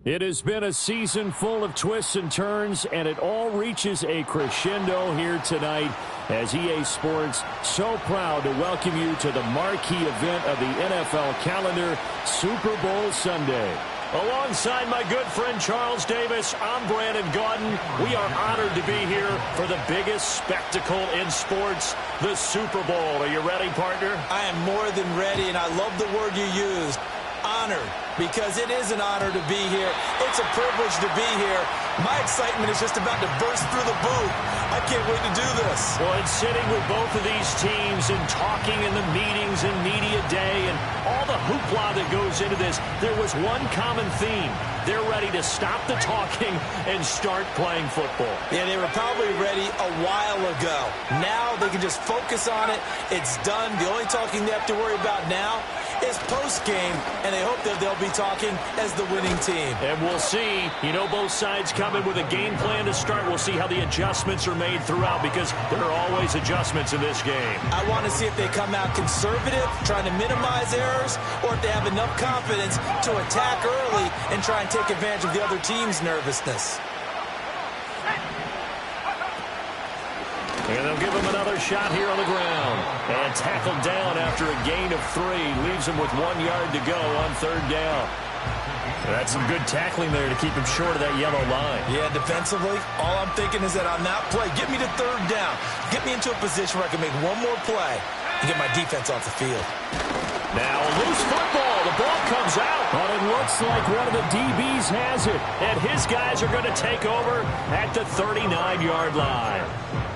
It has been a season full of twists and turns, and it all reaches a crescendo here tonight as EA Sports so proud to welcome you to the marquee event of the NFL calendar, Super Bowl Sunday. Alongside my good friend Charles Davis, I'm Brandon Gaudin. We are honored to be here for the biggest spectacle in sports, the Super Bowl. Are you ready, partner? I am more than ready, and I love the word you used, honored, because it is an honor to be here. It's a privilege to be here. My excitement is just about to burst through the booth. I can't wait to do this. Well, it's sitting with both of these teams and talking in the meetings and media day and all the hoopla that goes into this. There was one common theme. They're ready to stop the talking and start playing football. Yeah, they were probably ready a while ago. Now they can just focus on it. It's done. The only talking they have to worry about now is post-game, and they hope that they'll be talking as the winning team. And we'll see. You know, both sides come in with a game plan to start. We'll see how the adjustments are made throughout, because there are always adjustments in this game. I want to see if they come out conservative, trying to minimize errors, or if they have enough confidence to attack early and try and take advantage of the other team's nervousness. And they'll give him another shot here on the ground. And tackled down after a gain of 3. Leaves him with 1 yard to go on third down. That's some good tackling there to keep him short of that yellow line. Yeah, defensively, all I'm thinking is that on that play, get me to third down. Get me into a position where I can make one more play and get my defense off the field. Now a loose football. The ball comes out. But it looks like one of the DBs has it. And his guys are going to take over at the 39-yard line.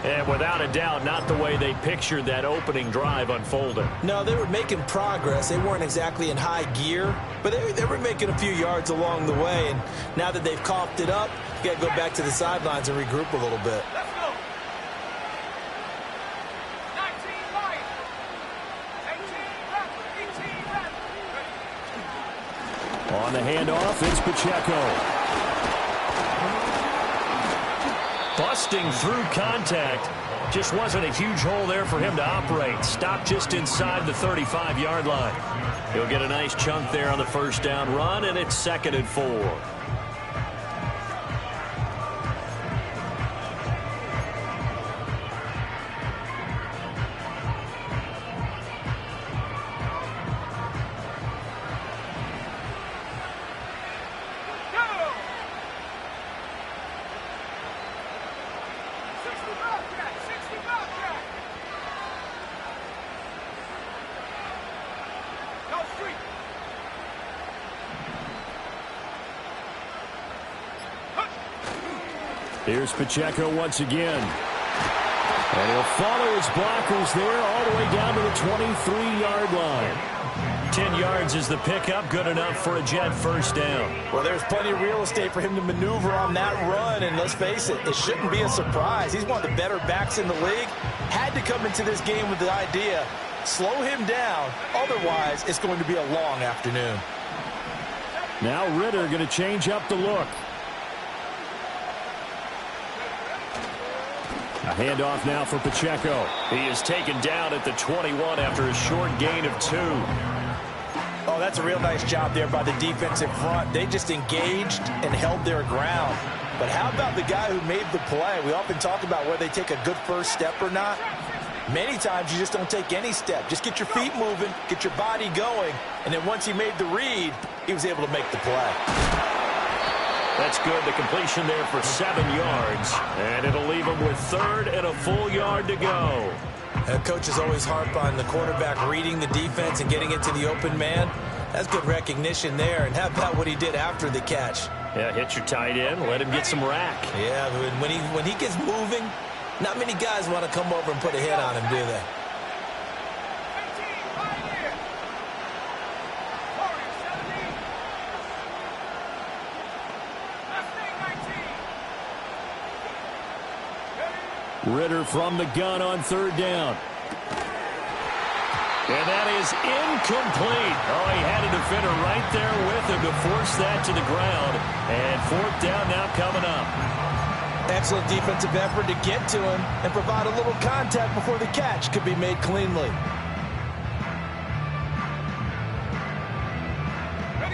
And without a doubt, not the way they pictured that opening drive unfolding. No, they were making progress. They weren't exactly in high gear, but they were making a few yards along the way. And now that they've coughed it up, you got to go back to the sidelines and regroup a little bit. On the handoff, it's Pacheco. Busting through contact. Just wasn't a huge hole there for him to operate. Stopped just inside the 35-yard line. He'll get a nice chunk there on the first down run, and it's 2nd and 4. Here's Pacheco once again. And he'll follow his blockers there all the way down to the 23-yard line. 10 yards is the pickup, good enough for a Jet first down. Well, there's plenty of real estate for him to maneuver on that run, and let's face it, it shouldn't be a surprise. He's one of the better backs in the league. Had to come into this game with the idea, slow him down, otherwise it's going to be a long afternoon. Now Ritter going to change up the look. A handoff now for Pacheco. He is taken down at the 21 after a short gain of 2. Oh, that's a real nice job there by the defensive front. They just engaged and held their ground. But how about the guy who made the play? We often talk about whether they take a good first step or not. Many times you just don't take any step. Just get your feet moving, get your body going, and then once he made the read, he was able to make the play. That's good. The completion there for 7 yards. And it'll leave him with 3rd and a full yard to go. Coaches always harp on the quarterback reading the defense and getting into the open man. That's good recognition there. And how about what he did after the catch? Yeah, hit your tight end. Let him get some rack. Yeah, when he gets moving, not many guys want to come over and put a hit on him, do they? Ritter from the gun on 3rd down. And that is incomplete. Oh, he had a defender right there with him to force that to the ground. And 4th down now coming up. Excellent defensive effort to get to him and provide a little contact before the catch could be made cleanly.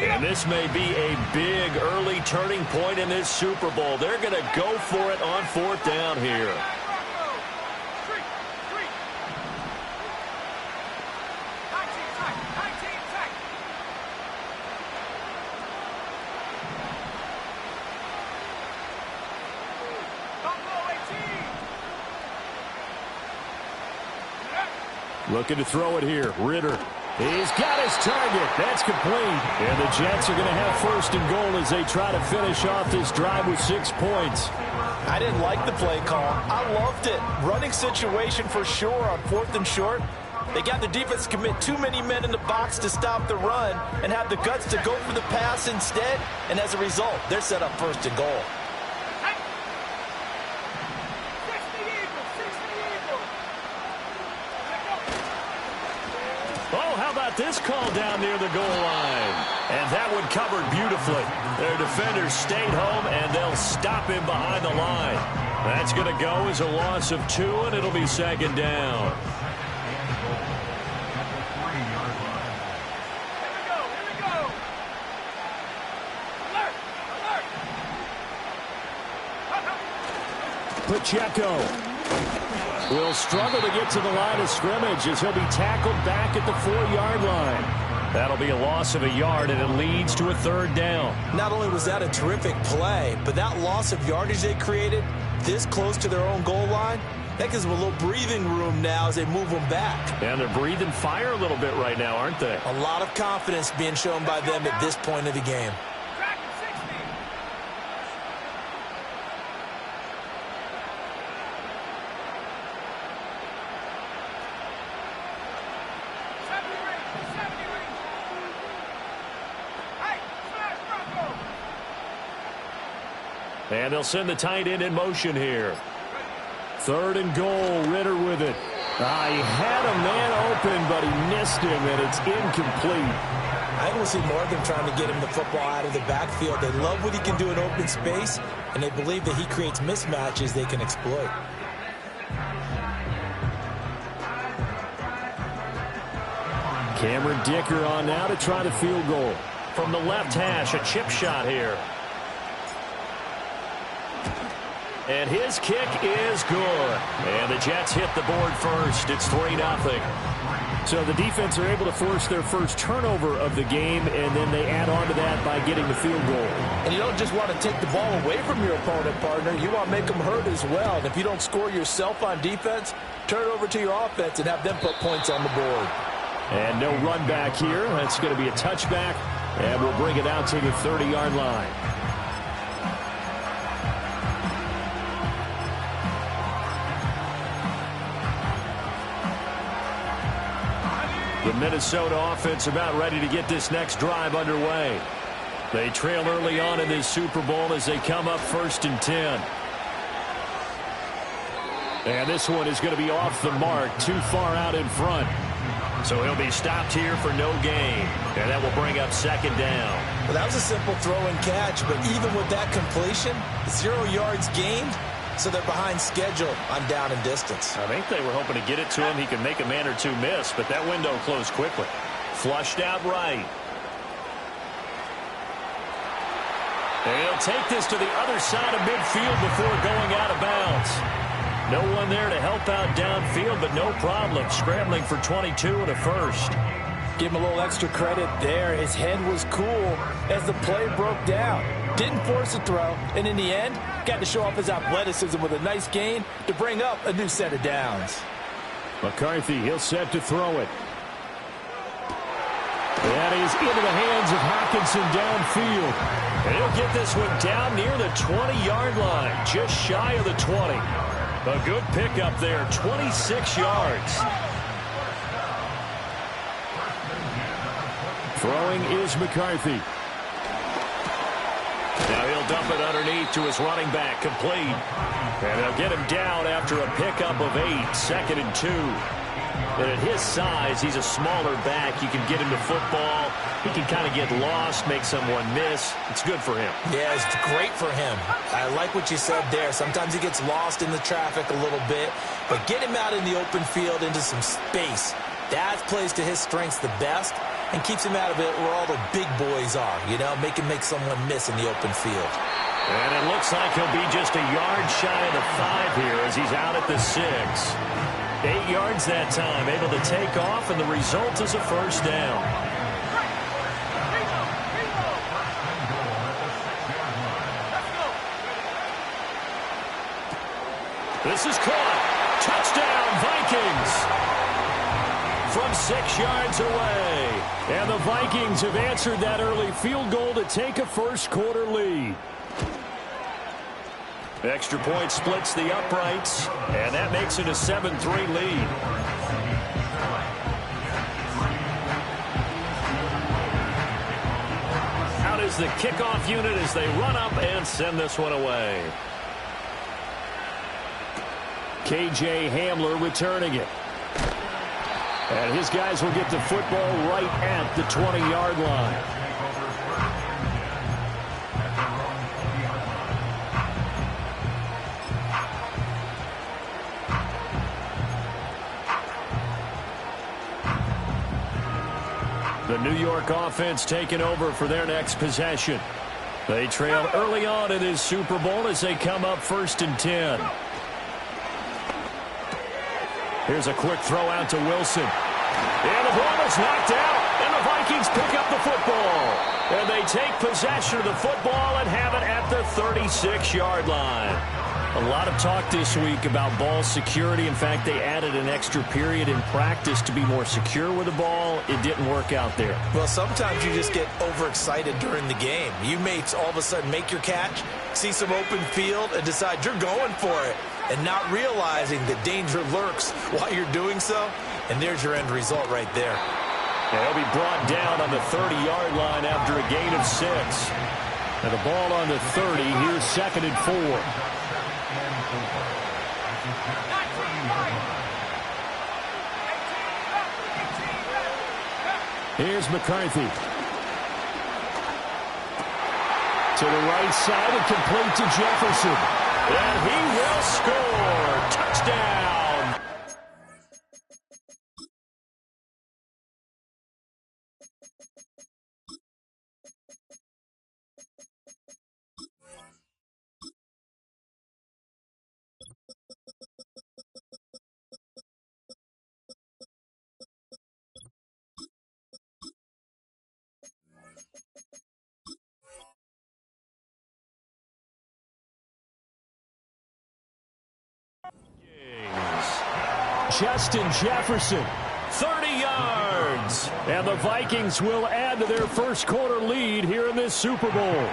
And this may be a big early turning point in this Super Bowl. They're going to go for it on 4th down here. Looking to throw it here. Ritter. He's got his target. That's complete. And the Jets are going to have 1st and goal as they try to finish off this drive with 6 points. I didn't like the play call. I loved it. Running situation for sure on 4th and short. They got the defense to commit too many men in the box to stop the run and have the guts to go for the pass instead. And as a result, they're set up 1st and goal. This call down near the goal line. And that one covered beautifully. Their defenders stayed home, and they'll him behind the line. That's going to go as a loss of 2, and it'll be 2nd down. Pacheco will struggle to get to the line of scrimmage as he'll be tackled back at the 4-yard line. That'll be a loss of a yard, and it leads to a 3rd down. Not only was that a terrific play, but that loss of yardage they created this close to their own goal line, that gives them a little breathing room now as they move them back. And they're breathing fire a little bit right now, aren't they? A lot of confidence being shown by them at this point of the game. And they'll send the tight end in motion here. 3rd and goal, Ritter with it. He had a man open, but he missed him, and it's incomplete. I will see more of them trying to get him the football out of the backfield. They love what he can do in open space, and they believe that he creates mismatches they can exploit. Cameron Dicker on now to try the field goal. From the left hash, a chip shot here. And his kick is good. And the Jets hit the board first. It's 3-0. So the defense are able to force their first turnover of the game, and then they add on to that by getting the field goal. And you don't just want to take the ball away from your opponent, partner. You want to make them hurt as well. And if you don't score yourself on defense, turn it over to your offense and have them put points on the board. And no run back here. That's going to be a touchback, and we'll bring it out to the 30-yard line. The Minnesota offense about ready to get this next drive underway. They trail early on in this Super Bowl as they come up 1st and 10. And this one is going to be off the mark, too far out in front. So he'll be stopped here for no gain. And that will bring up 2nd down. Well, that was a simple throw and catch, but even with that completion, 0 yards gained. So they're behind schedule on down and distance. I think they were hoping to get it to him. He can make a man or two miss, but that window closed quickly. Flushed out right. And he'll take this to the other side of midfield before going out of bounds. No one there to help out downfield, but no problem. Scrambling for 22 and a first. Give him a little extra credit there. His head was cool as the play broke down. Didn't force a throw, and in the end, got to show off his athleticism with a nice gain to bring up a new set of downs. McCarthy, he'll set to throw it. That is into the hands of Hockenson downfield. And he'll get this one down near the 20-yard line, just shy of the 20. A good pickup there, 26 yards. Throwing is McCarthy. Now he'll dump it underneath to his running back, complete. And they'll get him down after a pickup of 8, 2nd and 2. And at his size, he's a smaller back. You can get him to football. He can kind of get lost, make someone miss. It's good for him. Yeah, it's great for him. I like what you said there. Sometimes he gets lost in the traffic a little bit. But get him out in the open field into some space. That plays to his strengths the best. and keeps him out of it where all the big boys are, you know, make someone miss in the open field. And it looks like he'll be just a yard shy of the 5 here as he's out at the 6. 8 yards that time, able to take off, and the result is a first down. This is caught. Touchdown, Vikings. From 6 yards away. And the Vikings have answered that early field goal to take a first-quarter lead. Extra point splits the uprights, and that makes it a 7-3 lead. Out is the kickoff unit as they run up and send this one away. KJ Hamler returning it. And his guys will get the football right at the 20-yard line. The New York offense taking over for their next possession. They trail early on in this Super Bowl as they come up 1st and 10. Here's a quick throw out to Wilson. And the ball is knocked out. And the Vikings pick up the football. And they take possession of the football and have it at the 36-yard line. A lot of talk this week about ball security. In fact, they added an extra period in practice to be more secure with the ball. It didn't work out there. Well, sometimes you just get overexcited during the game. You may all of a sudden make your catch, see some open field, and decide you're going for it, and not realizing the danger lurks while you're doing so. And there's your end result right there. And he'll be brought down on the 30-yard line after a gain of 6. And the ball on the 30. Here's 2nd and 4. Here's McCarthy. To the right side and complete to Jefferson. And he will score. Touchdown. Justin Jefferson, 30 yards. And the Vikings will add to their first-quarter lead here in this Super Bowl.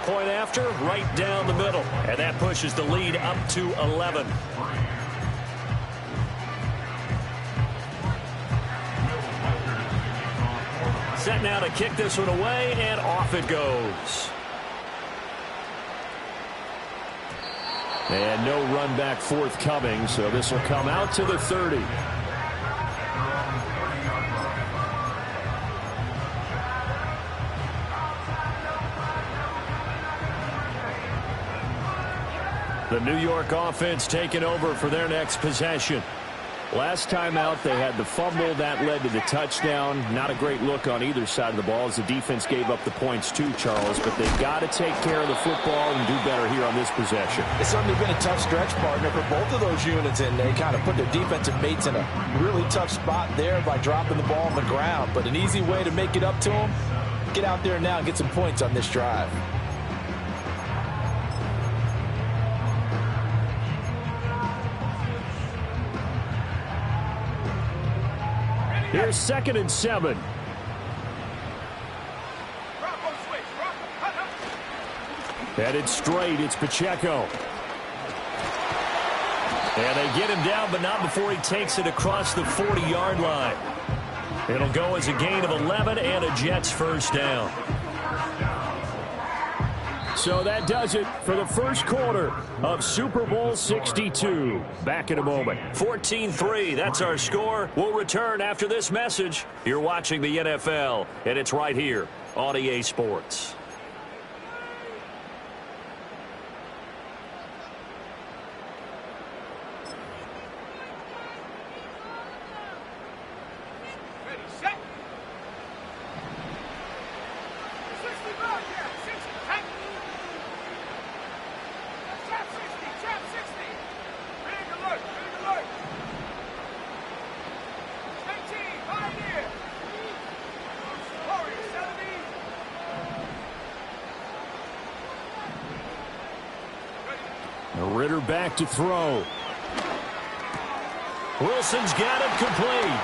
Point after, right down the middle. And that pushes the lead up to 11. Set now to kick this one away, and off it goes. And no run back forthcoming, so this will come out to the 30. The New York offense taking over for their next possession. Last time out, they had the fumble. That led to the touchdown. Not a great look on either side of the ball as the defense gave up the points too, Charles. But they've got to take care of the football and do better here on this possession. It's certainly been a tough stretch, partner, for both of those units, and they kind of put their defensive mates in a really tough spot there by dropping the ball on the ground. But an easy way to make it up to them, get out there now and get some points on this drive. Here's 2nd and 7. Headed straight, it's Pacheco. And they get him down, but not before he takes it across the 40-yard line. It'll go as a gain of 11 and a Jets first down. So that does it for the first quarter of Super Bowl 62. Back in a moment. 14-3, that's our score. We'll return after this message. You're watching the NFL, and it's right here on EA Sports. Ritter back to throw. Wilson's got it complete.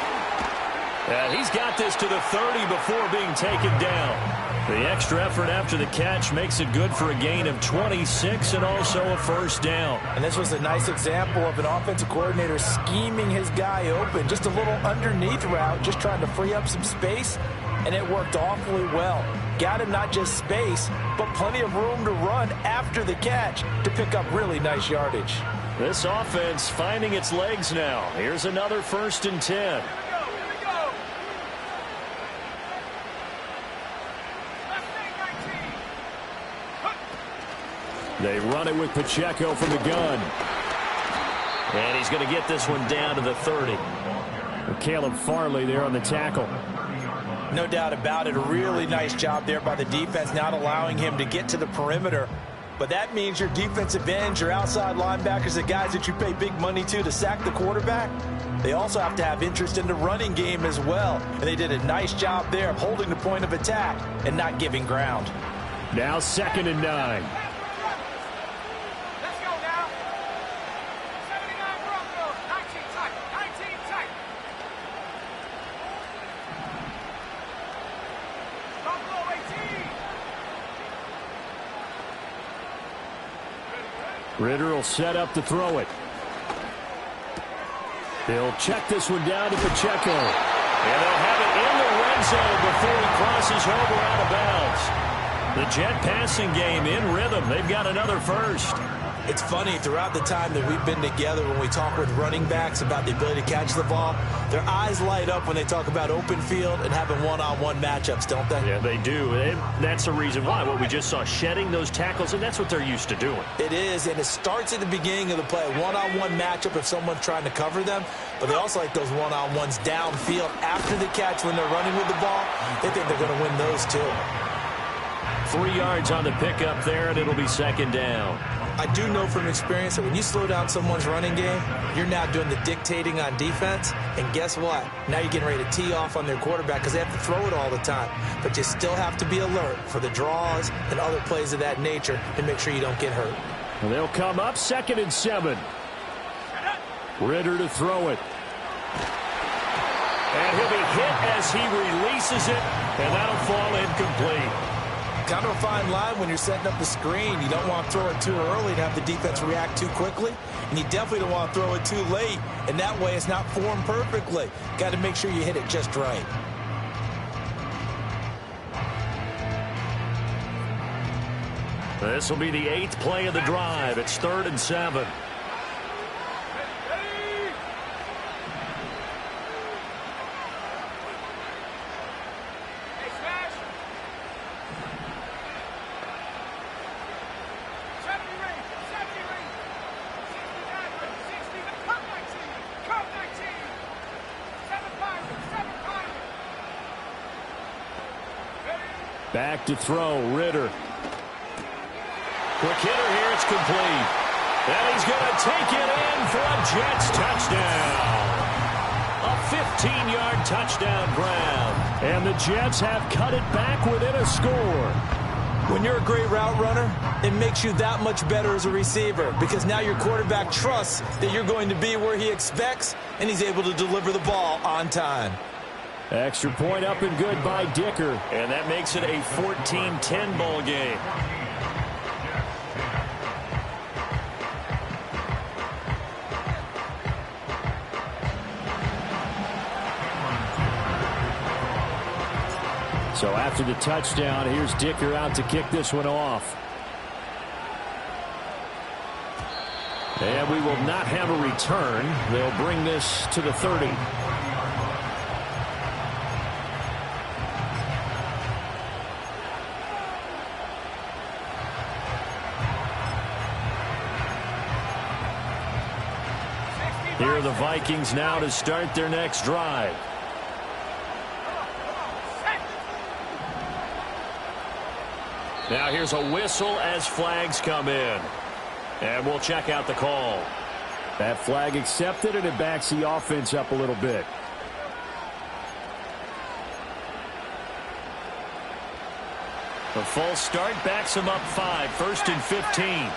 And he's got this to the 30 before being taken down. The extra effort after the catch makes it good for a gain of 26 and also a first down. And this was a nice example of an offensive coordinator scheming his guy open. Just a little underneath route, just trying to free up some space, and it worked awfully well. Got him not just space, but plenty of room to run after the catch to pick up really nice yardage. This offense finding its legs now. Here's another 1st and 10. They run it with Pacheco from the gun. And he's going to get this one down to the 30. Caleb Farley there on the tackle. No doubt about it. A really nice job there by the defense, not allowing him to get to the perimeter. But that means your defensive ends, your outside linebackers, the guys that you pay big money to sack the quarterback, they also have to have interest in the running game as well. And they did a nice job there of holding the point of attack and not giving ground. Now 2nd and 9. Ritter will set up to throw it. He'll check this one down to Pacheco. And they'll have it in the red zone before he crosses over out of bounds. The Jet passing game in rhythm. They've got another first. It's funny, throughout the time that we've been together, when we talk with running backs about the ability to catch the ball, their eyes light up when they talk about open field and having one-on-one matchups, don't they? Yeah, they do. And that's the reason why. What we just saw, shedding those tackles, and that's what they're used to doing. It is, and it starts at the beginning of the play. One-on-one matchup if someone's trying to cover them, but they also like those one-on-ones downfield after the catch when they're running with the ball. They think they're going to win those too. 3 yards on the pickup there, and it'll be 2nd down. I do know from experience that when you slow down someone's running game, you're now doing the dictating on defense. And guess what? Now you're getting ready to tee off on their quarterback because they have to throw it all the time. But you still have to be alert for the draws and other plays of that nature to make sure you don't get hurt. Well, they'll come up 2nd and 7. Ritter to throw it. And he'll be hit as he releases it, and that'll fall incomplete. Kind of a fine line when you're setting up the screen. You don't want to throw it too early and have the defense react too quickly. And you definitely don't want to throw it too late. And that way it's not formed perfectly. Got to make sure you hit it just right. This will be the 8th play of the drive. It's 3rd and 7. Back to throw, Ritter. Quick hitter here, it's complete. And he's going to take it in for a Jets touchdown. A 15-yard touchdown grab. And the Jets have cut it back within a score. When you're a great route runner, it makes you that much better as a receiver because now your quarterback trusts that you're going to be where he expects, and he's able to deliver the ball on time. Extra point up and good by Dicker. And that makes it a 14-10 ball game. So after the touchdown, here's Dicker out to kick this one off. And we will not have a return. They'll bring this to the 30. Here are the Vikings now to start their next drive. Now here's a whistle as flags come in. And we'll check out the call. That flag accepted, and it backs the offense up a little bit. The false start backs him up 5, 1st and 15.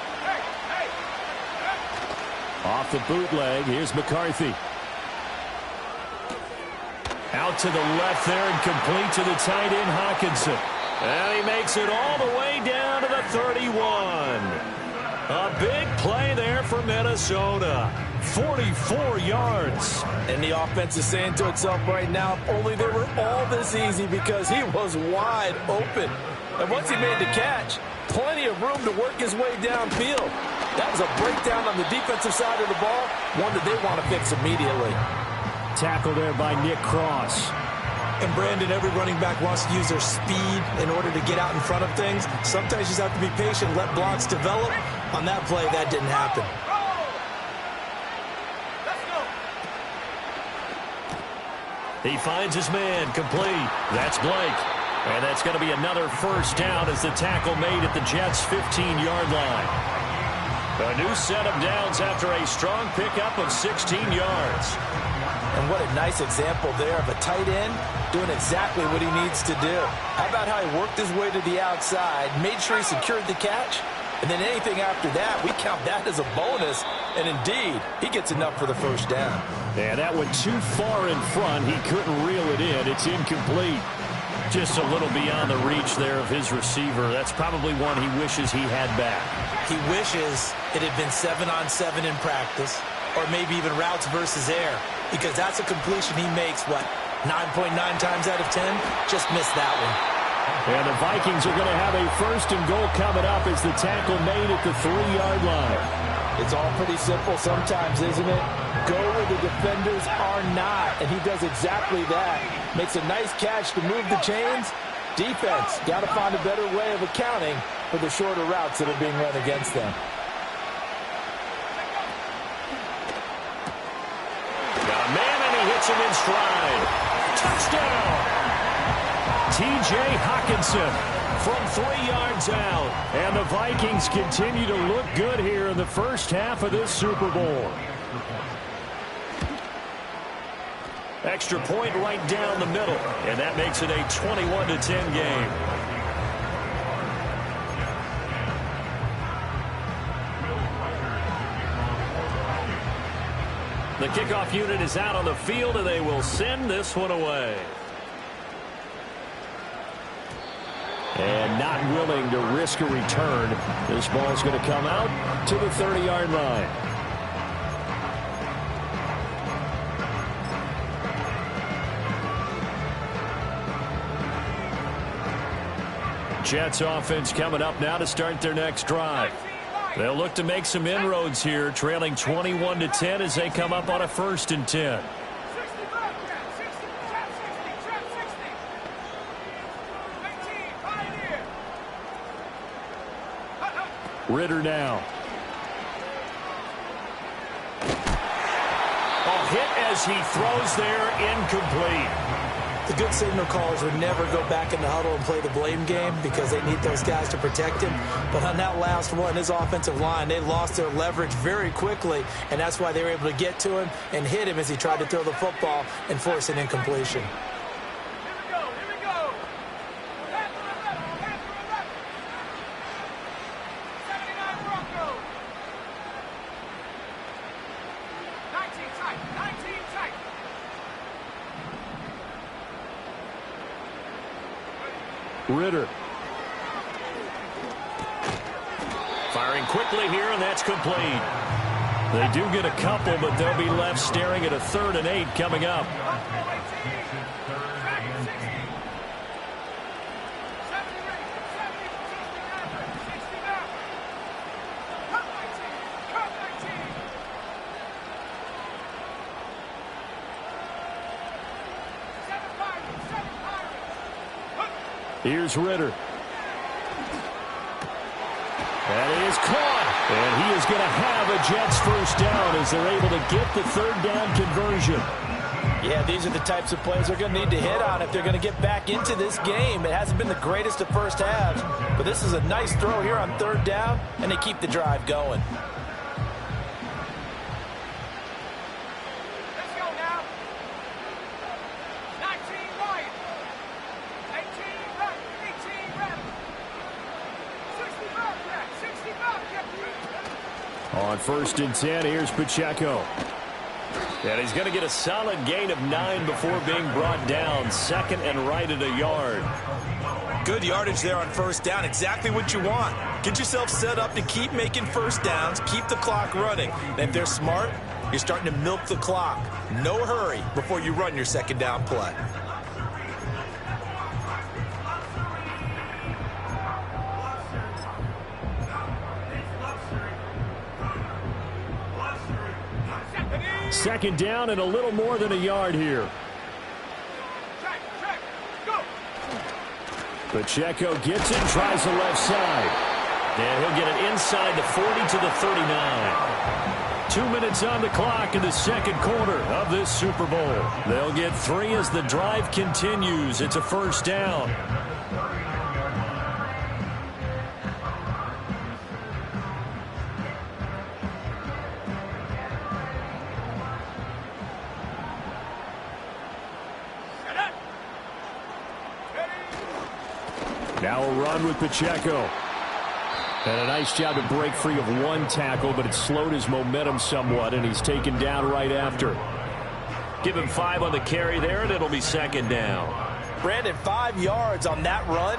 Off the bootleg, here's McCarthy. Out to the left there and complete to the tight end, Hawkinson. And he makes it all the way down to the 31. A big play there for Minnesota. 44 yards. And the offense is saying to itself right now, if only they were all this easy, because he was wide open. And once he made the catch, plenty of room to work his way downfield. That was a breakdown on the defensive side of the ball, one that they want to fix immediately. Tackle there by Nick Cross. And Brandon, every running back wants to use their speed in order to get out in front of things. Sometimes you just have to be patient, let blocks develop. On that play, that didn't happen. He finds his man, complete. That's Blake. And that's going to be another first down as the tackle made at the Jets' 15-yard line. A new set of downs after a strong pickup of 16 yards. And what a nice example there of a tight end doing exactly what he needs to do. How about how he worked his way to the outside, made sure he secured the catch, and then anything after that, we count that as a bonus. And indeed, he gets enough for the first down. Yeah, that went too far in front. He couldn't reel it in. It's incomplete. Just a little beyond the reach there of his receiver. That's probably one he wishes he had back. He wishes it had been 7-on-7 in practice, or maybe even routes versus air, because that's a completion he makes, 9.9 times out of 10? Just missed that one. And the Vikings are going to have a 1st and goal coming up as the tackle made at the 3-yard line. It's all pretty simple sometimes, isn't it? Go where the defenders are not, and he does exactly that. Makes a nice catch to move the chains. Defense, got to find a better way of accounting for the shorter routes that are being run against them. Got a man, and he hits him in stride. Touchdown! T.J. Hawkinson from 3 yards out. And the Vikings continue to look good here in the first half of this Super Bowl. Extra point right down the middle. And that makes it a 21-10 game. The kickoff unit is out on the field, and they will send this one away. And not willing to risk a return. This ball is going to come out to the 30-yard line. Jets offense coming up now to start their next drive. They'll look to make some inroads here, trailing 21-10 as they come up on a 1st and 10. Ritter now. A hit as he throws there, incomplete. The good signal callers would never go back in the huddle and play the blame game because they need those guys to protect him. But on that last one, his offensive line, they lost their leverage very quickly, and that's why they were able to get to him and hit him as he tried to throw the football and force an incompletion. Ritter. Firing quickly here, and that's complete. They do get a couple, but they'll be left staring at a 3rd and 8 coming up. Here's Ritter. That is caught. And he is going to have a Jets 1st down as they're able to get the 3rd down conversion. Yeah, these are the types of plays they're going to need to hit on if they're going to get back into this game. It hasn't been the greatest of first halves, but this is a nice throw here on third down, and they keep the drive going. Let's go now. 19 right. 18 right. 18 right. 65 back. 65 back. On 1st and 10, here's Pacheco. And he's going to get a solid gain of 9 before being brought down. 2nd and right at a yard. Good yardage there on 1st down. Exactly what you want. Get yourself set up to keep making 1st downs. Keep the clock running. And if they're smart, you're starting to milk the clock. No hurry before you run your 2nd down play. Second down and a little more than a yard here. Pacheco gets it, tries the left side. And he'll get it inside the 40 to the 39. 2 minutes on the clock in the 2nd quarter of this Super Bowl. They'll get 3 as the drive continues. It's a 1st down. Now a run with Pacheco. And a nice job to break free of 1 tackle, but it slowed his momentum somewhat, and he's taken down right after. Give him 5 on the carry there, and it'll be 2nd down. Brandon, 5 yards on that run.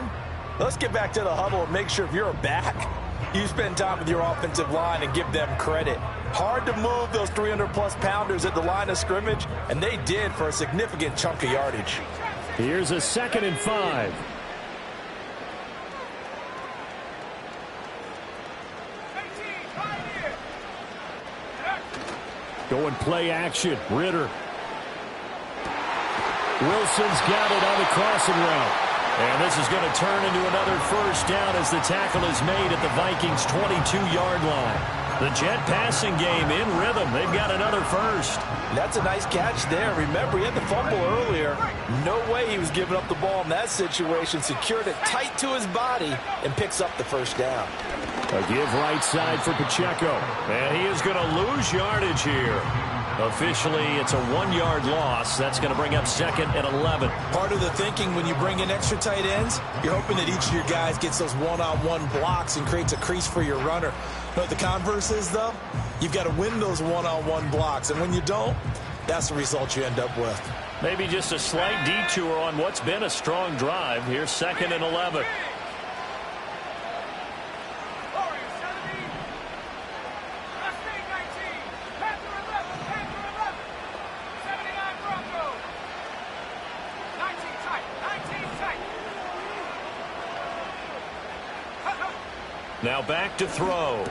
Let's get back to the huddle and make sure if you're a back, you spend time with your offensive line and give them credit. Hard to move those 300-plus pounders at the line of scrimmage, and they did for a significant chunk of yardage. Here's a 2nd and 5. Going play action. Ritter. Wilson's got it on the crossing route. And this is going to turn into another 1st down as the tackle is made at the Vikings' 22-yard line. The Jet passing game in rhythm. They've got another 1st. That's a nice catch there. Remember, he had the fumble earlier. No way he was giving up the ball in that situation. Secured it tight to his body and picks up the 1st down. A give right side for Pacheco. And he is going to lose yardage here. Officially, it's a 1-yard loss. That's going to bring up 2nd and 11. Part of the thinking when you bring in extra tight ends, you're hoping that each of your guys gets those one-on-one blocks and creates a crease for your runner. You know what the converse is, though? You've got to win those one-on-one blocks. And when you don't, that's the result you end up with. Maybe just a slight detour on what's been a strong drive. Here's 2nd and 11. Now back to throw.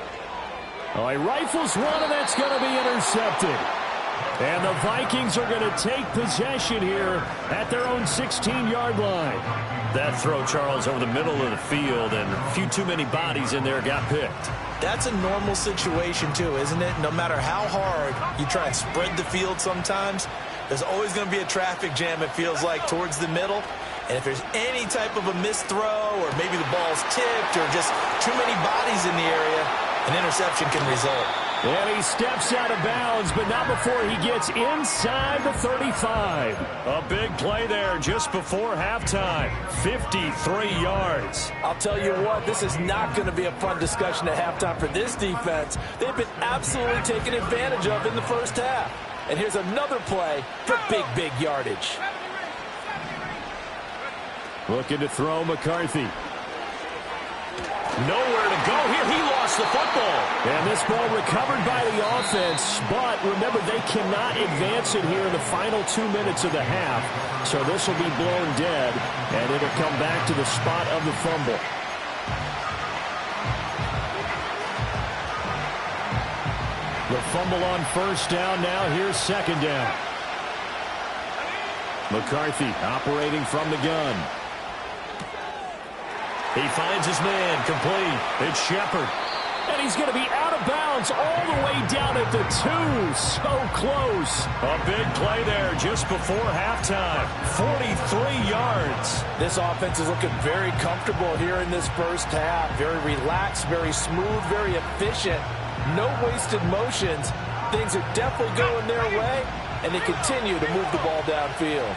Oh, he rifles one, and that's going to be intercepted. And the Vikings are going to take possession here at their own 16-yard line. That throw, Charles, over the middle of the field, and a few too many bodies in there got picked. That's a normal situation, too, isn't it? No matter how hard you try and spread the field sometimes, there's always going to be a traffic jam, it feels like, towards the middle. And if there's any type of a missed throw or maybe the ball's tipped or just too many bodies in the area, an interception can result. And he steps out of bounds, but not before he gets inside the 35. A big play there just before halftime. 53 yards. I'll tell you what, this is not going to be a fun discussion at halftime for this defense. They've been absolutely taken advantage of in the 1st half. And here's another play for big yardage. Looking to throw McCarthy. Nowhere to go here. He lost the football. And this ball recovered by the offense. But remember, they cannot advance it here in the final 2 minutes of the half. So this will be blown dead. And it'll come back to the spot of the fumble. The fumble on 1st down. Now here's 2nd down. McCarthy operating from the gun. He finds his man complete. It's Shepard. And he's going to be out of of bounds all the way down at the 2. So close. A big play there just before halftime. 43 yards. This offense is looking very comfortable here in this first half. Very relaxed, very smooth, very efficient. No wasted motions. Things are definitely going their way, and they continue to move the ball downfield.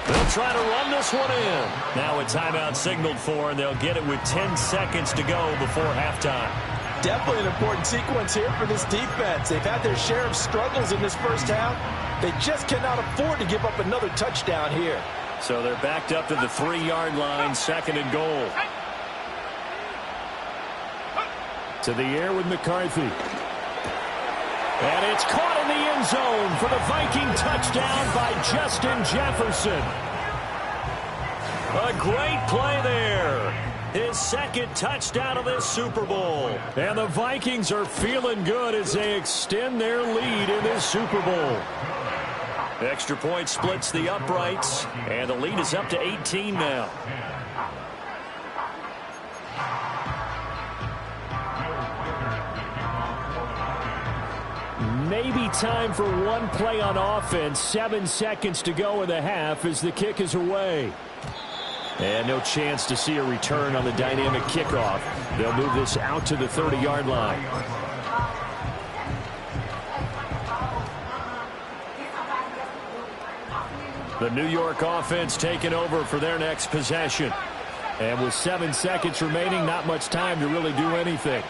They'll try to run this one in. Now a timeout signaled for, and they'll get it with 10 seconds to go before halftime. Definitely an important sequence here for this defense. They've had their share of struggles in this first half. They just cannot afford to give up another touchdown here. So they're backed up to the 3-yard line, 2nd and goal. To the air with McCarthy. And it's caught in the end zone for the Viking touchdown by Justin Jefferson. A great play there. His 2nd touchdown of this Super Bowl. And the Vikings are feeling good as they extend their lead in this Super Bowl. Extra point splits the uprights, and the lead is up to 18 now. Maybe time for one play on offense. 7 seconds to go in the half as the kick is away. And no chance to see a return on the dynamic kickoff. They'll move this out to the 30-yard line. The New York offense taking over for their next possession. And with 7 seconds remaining, not much time to really do anything.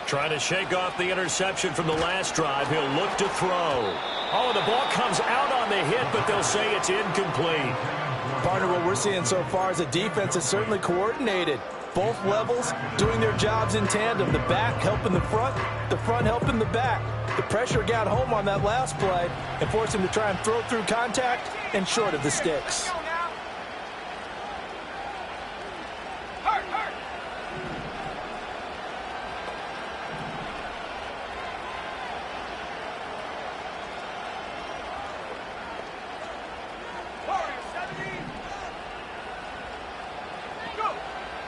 Trying to shake off the interception from the last drive. He'll look to throw. Oh, the ball comes out on the hit, but they'll say it's incomplete. Partner, what we're seeing so far is a defense is certainly coordinated. Both levels doing their jobs in tandem. The back helping the front helping the back. The pressure got home on that last play and forced him to try and throw through contact and short of the sticks.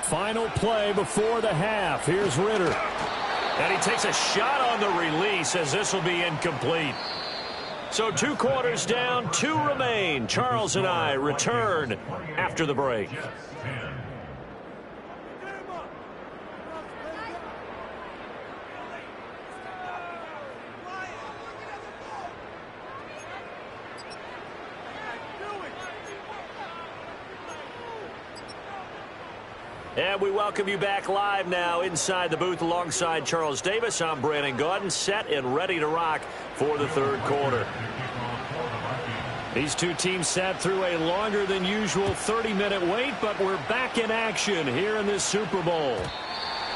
Final play before the half. Here's Ritter. And he takes a shot on the release as this will be incomplete. So 2 quarters down, 2 remain. Charles and I return after the break. And we welcome you back live now inside the booth alongside Charles Davis. I'm Brandon Gaudin, set and ready to rock for the 3rd quarter. These two teams sat through a longer than usual 30-minute wait, but we're back in action here in this Super Bowl.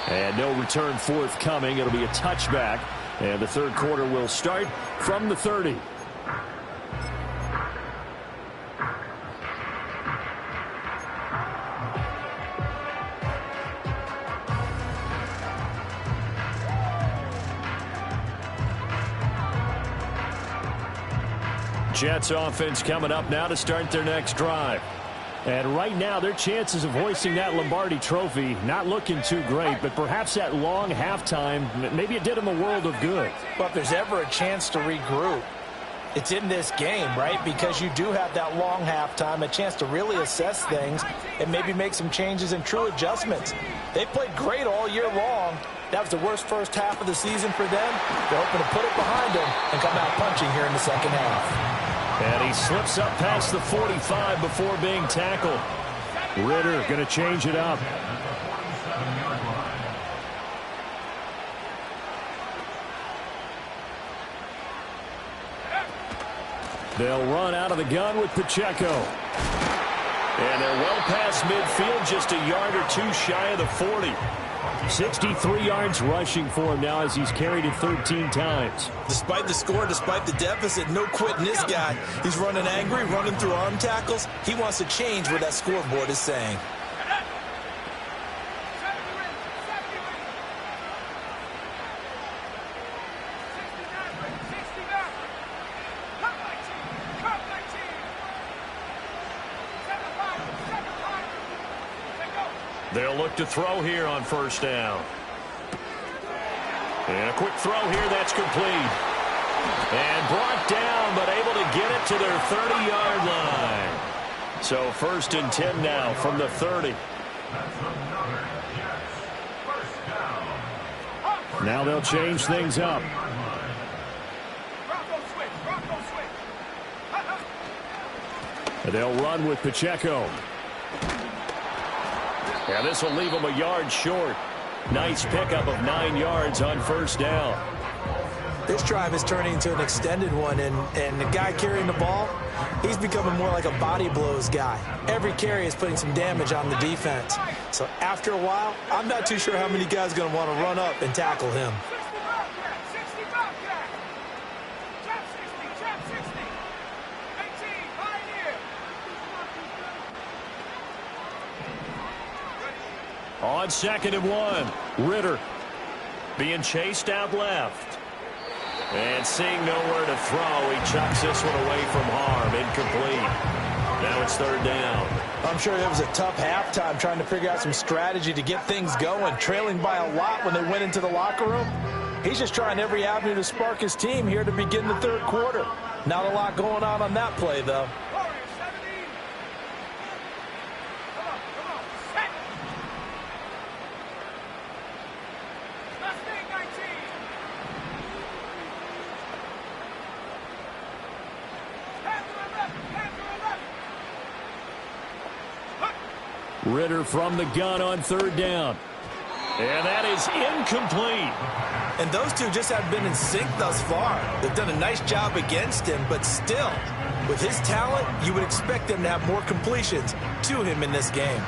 And no return forthcoming. It'll be a touchback, and the 3rd quarter will start from the 30. Jets offense coming up now to start their next drive. And right now, their chances of hoisting that Lombardi trophy not looking too great, but perhaps that long halftime, maybe it did them a world of good. Well, if there's ever a chance to regroup, it's in this game, right? Because you do have that long halftime, a chance to really assess things and maybe make some changes and true adjustments. They played great all year long. That was the worst first half of the season for them. They're hoping to put it behind them and come out punching here in the second half. And he slips up past the 45 before being tackled. Ritter going to change it up. They'll run out of the gun with Pacheco. And they're well past midfield, just a yard or 2 shy of the 40. 63 yards rushing for him now as he's carried it 13 times. Despite the score, despite the deficit, no quitting this guy. He's running angry, running through arm tackles. He wants to change what that scoreboard is saying. They'll look to throw here on first down. And a quick throw here that's complete. And brought down, but able to get it to their 30-yard line. So 1st and 10 now from the 30. Now they'll change things up. They'll run with Pacheco. Yeah, this will leave them a yard short. Nice pickup of 9 yards on first down. This drive is turning into an extended one, and the guy carrying the ball, he's becoming more like a body blows guy. Every carry is putting some damage on the defense. So after a while, I'm not too sure how many guys are going to want to run up and tackle him. On 2nd and 1, Ritter being chased out left. And seeing nowhere to throw, he chucks this one away from harm. Incomplete. Now it's 3rd down. I'm sure it was a tough halftime trying to figure out some strategy to get things going, trailing by a lot when they went into the locker room. He's just trying every avenue to spark his team here to begin the 3rd quarter. Not a lot going on that play, though. Ritter from the gun on 3rd down. And that is incomplete. And those two just have been in sync thus far. They've done a nice job against him, but still, with his talent, you would expect them to have more completions to him in this game.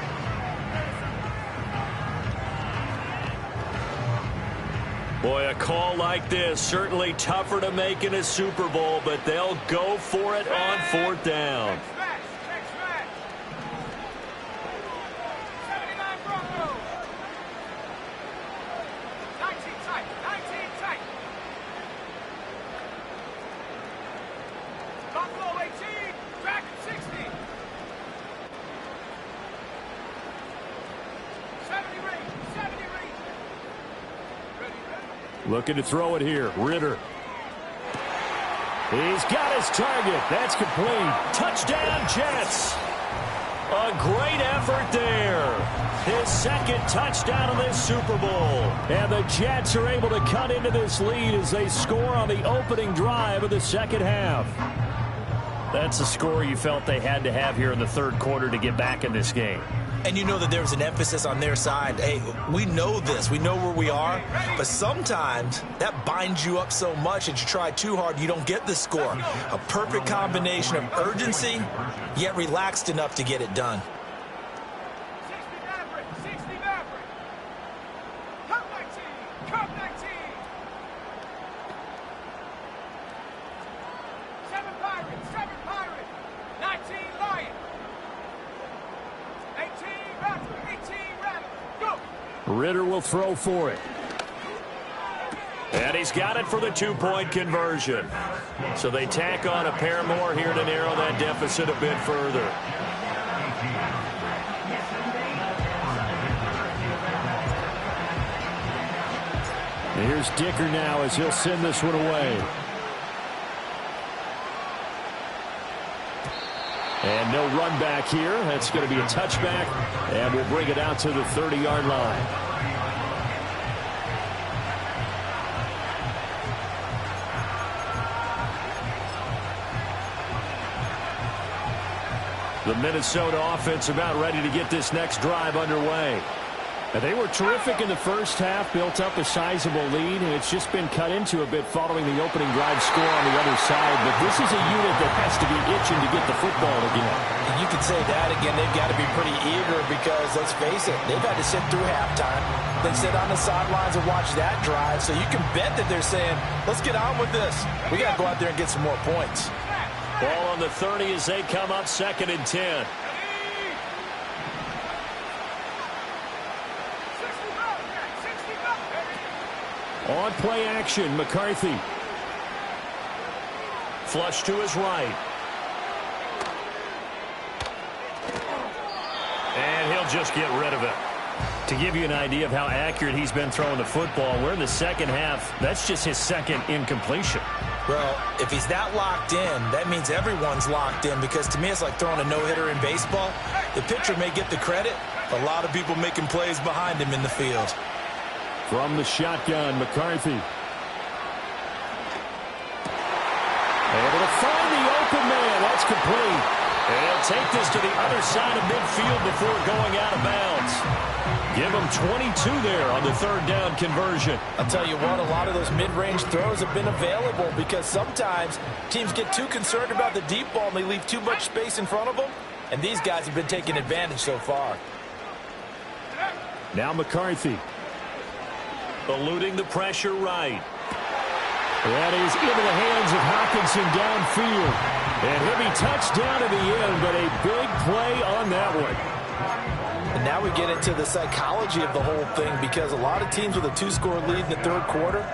Boy, a call like this, certainly tougher to make in a Super Bowl, but they'll go for it on 4th down. Looking to throw it here. Ritter. He's got his target. That's complete. Touchdown, Jets. A great effort there. His 2nd touchdown of this Super Bowl. And the Jets are able to cut into this lead as they score on the opening drive of the 2nd half. That's a score you felt they had to have here in the 3rd quarter to get back in this game. And you know that there was an emphasis on their side. Hey, we know this. We know where we are. But sometimes that binds you up so much that you try too hard, you don't get the score. A perfect combination of urgency, yet relaxed enough to get it done. Ritter will throw for it. And he's got it for the 2-point conversion. So they tack on a pair more here to narrow that deficit a bit further. And here's Dicker now as he'll send this one away. And no run back here. That's going to be a touchback. And we'll bring it out to the 30-yard line. The Minnesota offense about ready to get this next drive underway. And they were terrific in the first half, built up a sizable lead, and it's just been cut into a bit following the opening drive score on the other side. But this is a unit that has to be itching to get the football again. And you could say that again. They've got to be pretty eager because, let's face it, they've had to sit through halftime, then sit on the sidelines and watch that drive. So you can bet that they're saying, let's get on with this. We got to go out there and get some more points. Ball on the 30 as they come up 2nd and 10. On play action, McCarthy. Flush to his right. And he'll just get rid of it. To give you an idea of how accurate he's been throwing the football, we're in the second half. That's just his second incompletion. Well, if he's that locked in, that means everyone's locked in, because to me it's like throwing a no-hitter in baseball. The pitcher may get the credit, a lot of people making plays behind him in the field. From the shotgun, McCarthy. Able to find the open man. That's complete. And he'll take this to the other side of midfield before going out of bounds. Give him 22 there on the third down conversion. I'll tell you what, a lot of those mid-range throws have been available, because sometimes teams get too concerned about the deep ball and they leave too much space in front of them, and these guys have been taking advantage so far. Now McCarthy. Eluding the pressure right. That is into the hands of Hockenson downfield. And he'll be touched down at the end, but a big play on that one. And now we get into the psychology of the whole thing, because a lot of teams with a 2-score lead in the third quarter,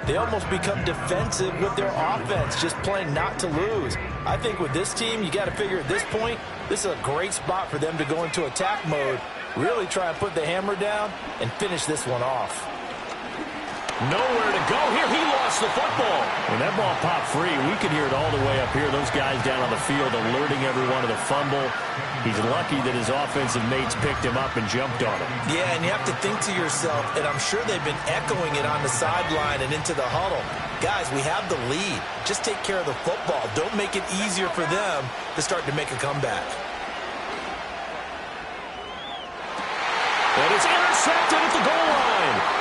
they almost become defensive with their offense, just playing not to lose. I think with this team, you got to figure at this point, this is a great spot for them to go into attack mode, really try and put the hammer down and finish this one off. Nowhere to go here. He lost the football. When that ball popped free, we could hear it all the way up here. Those guys down on the field alerting everyone to the fumble. He's lucky that his offensive mates picked him up and jumped on him. Yeah, and you have to think to yourself, and I'm sure they've been echoing it on the sideline and into the huddle. Guys, we have the lead. Just take care of the football. Don't make it easier for them to start to make a comeback. And it's intercepted at the goal line.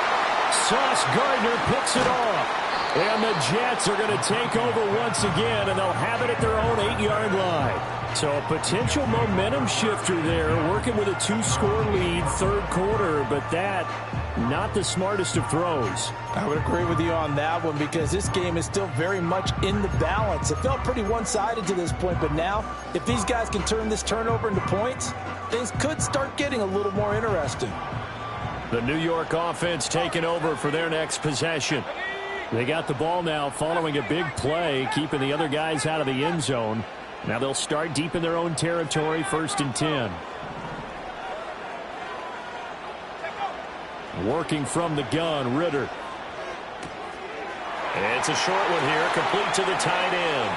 Sauce Gardner picks it off. And the Jets are going to take over once again, and they'll have it at their own 8-yard line. So a potential momentum shifter there, working with a 2-score lead, third quarter, but that, not the smartest of throws. I would agree with you on that one, because this game is still very much in the balance. It felt pretty one-sided to this point, but now, if these guys can turn this turnover into points, things could start getting a little more interesting. The New York offense taking over for their next possession. They got the ball now following a big play, keeping the other guys out of the end zone. Now they'll start deep in their own territory, 1st and 10. Working from the gun, Ritter. It's a short one here, complete to the tight end.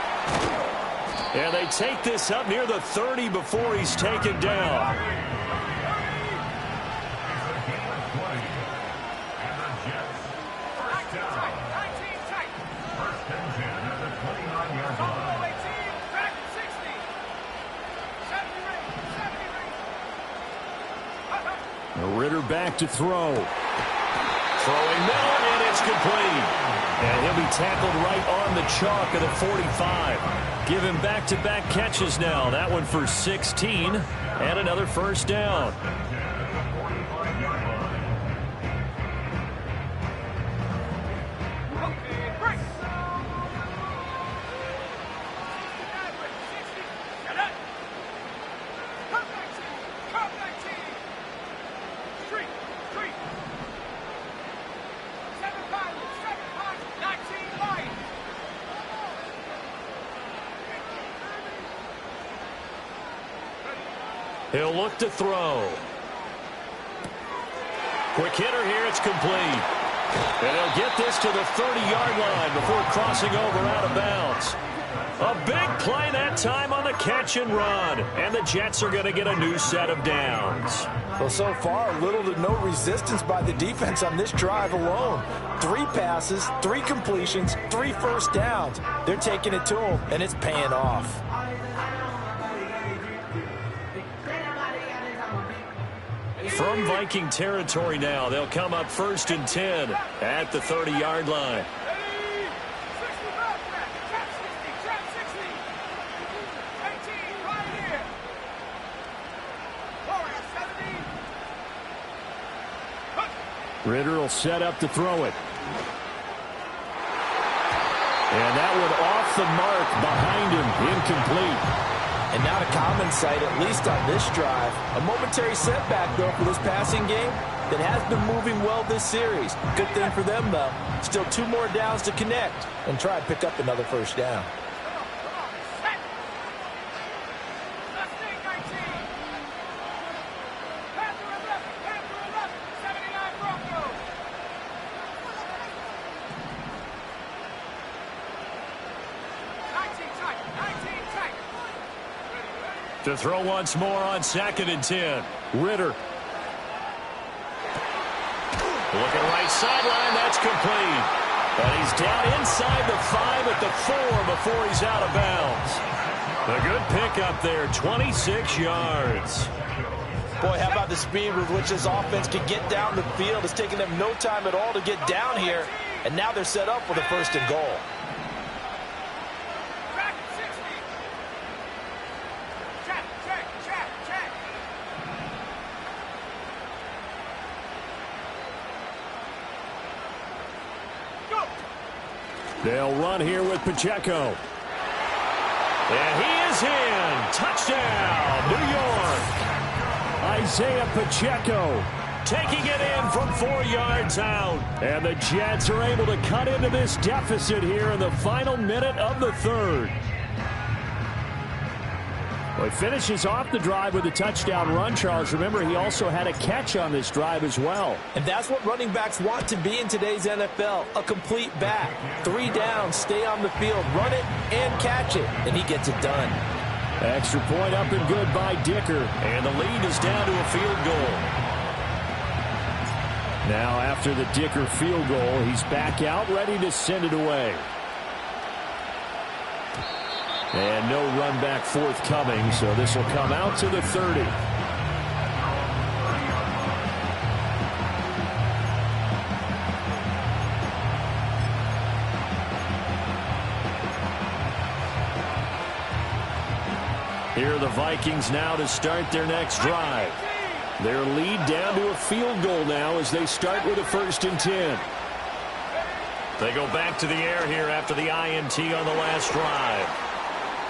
And they take this up near the 30 before he's taken down. Ritter back to throw. Throwing middle, and it's complete. And he'll be tackled right on the chalk of the 45. Give him back-to-back catches now. That one for 16 and another first down. He'll look to throw. Quick hitter here, it's complete. And he'll get this to the 30-yard line before crossing over out of bounds. A big play that time on the catch and run. And the Jets are going to get a new set of downs. Well, so far, little to no resistance by the defense on this drive alone. 3 passes, 3 completions, 3 first downs. They're taking it to them, and it's paying off. From Viking territory now, they'll come up 1st and 10 at the 30-yard line. Ritter will set up to throw it. And that one off the mark behind him, incomplete. And not a common sight, at least on this drive. A momentary setback, though, for this passing game that has been moving well this series. Good thing for them, though. Still 2 more downs to connect and try and pick up another first down. To throw once more on 2nd and 10. Ritter. Looking right sideline. That's complete. And he's down inside the 5 at the 4 before he's out of bounds. A good pickup there, 26 yards. Boy, how about the speed with which this offense can get down the field? It's taking them no time at all to get down here. And now they're set up with a 1st and goal. They'll run here with Pacheco. And he is in. Touchdown, New York. Isaiah Pacheco taking it in from 4 yards out. And the Jets are able to cut into this deficit here in the final minute of the 3rd. Well, he finishes off the drive with a touchdown run, Charles. Remember, he also had a catch on this drive as well. And that's what running backs want to be in today's NFL, a complete back. 3 down, stay on the field, run it, and catch it. And he gets it done. Extra point up and good by Dicker. And the lead is down to a field goal. Now, after the Dicker field goal, he's back out, ready to send it away. And no run back forthcoming, so this will come out to the 30. Here are the Vikings now to start their next drive. Their lead down to a field goal now as they start with a 1st and 10. They go back to the air here after the INT on the last drive.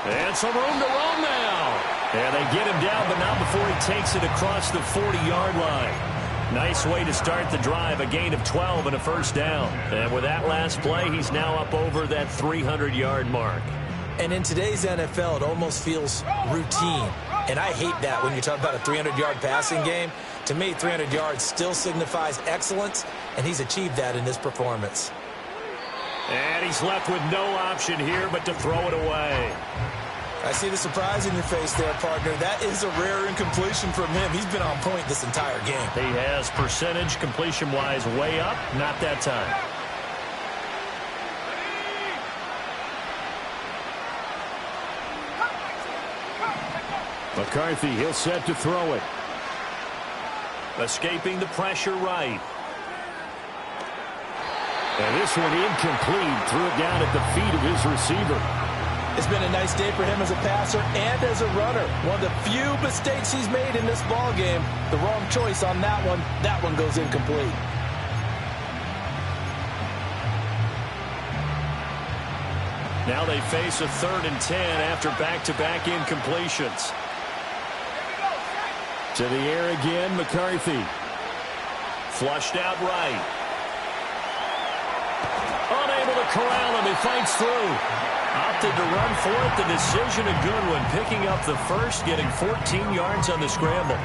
And some room to roam now. And they get him down, but not before he takes it across the 40-yard line. Nice way to start the drive, a gain of 12 and a 1st down. And with that last play, he's now up over that 300-yard mark. And in today's NFL, it almost feels routine. And I hate that when you talk about a 300-yard passing game. To me, 300 yards still signifies excellence, and he's achieved that in this performance. And he's left with no option here but to throw it away. I see the surprise in your face there, partner. That is a rare incompletion from him. He's been on point this entire game. He has percentage completion-wise way up, not that time. McCarthy, he'll set to throw it. Escaping the pressure right. And this one incomplete. Threw it down at the feet of his receiver. It's been a nice day for him as a passer and as a runner. One of the few mistakes he's made in this ball game. The wrong choice on that one. That one goes incomplete. Now they face a 3rd and 10 after back-to-back incompletions. To the air again, McCarthy. Flushed out right. Unable to corral him. He fights through. Opted to run for it. The decision a good one. Picking up the 1st, getting 14 yards on the scramble.